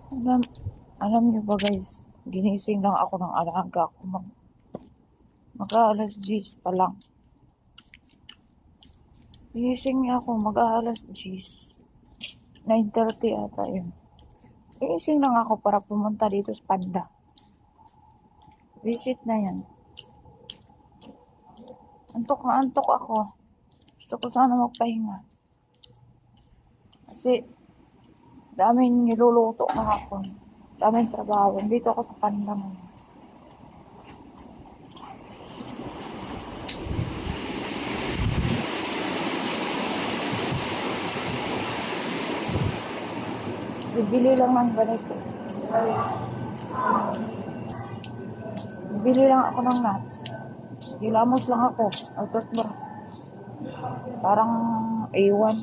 Alam, alam niyo ba guys, ginising lang ako ng alaga ko. Mag-aalas 10 pa lang. Ginising niya ako, mag-aalas 10. 9:30 ata yun. Ginising lang ako para pumunta dito sa Panda. Visit na yan. Antok na antok ako. Gusto ko sana magpahinga. Kasi, daming niluluto kahapon. Daming trabaho. Dito ako sa Panda mo. Bibili lang ng ganito. Bibili lang ako ng nuts. Gilamos lang ako. O toothbrush. Parang A1.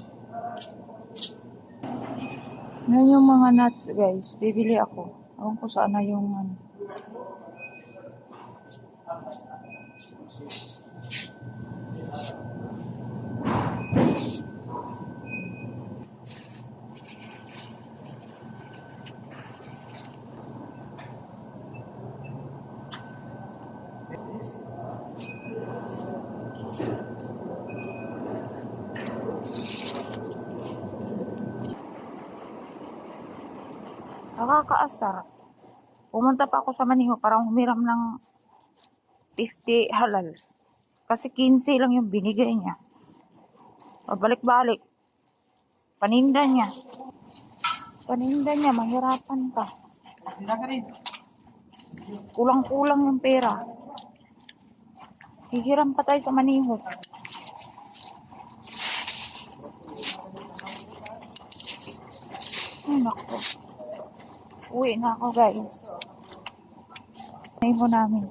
Yan yung mga nuts guys. Bibili ako. Ewan ko sana yung ano. Nakakaasar. Pumunta pa ako sa Maniho para humiram ng 50 halal. Kasi 15 lang yung binigay niya. Pabalik-balik. Paninda niya. Mahirapan ka. Kulang-kulang yung pera. Hihiram pa tayo sa Maniho. Ay, naku. Uwi na ako guys. Maniho namin.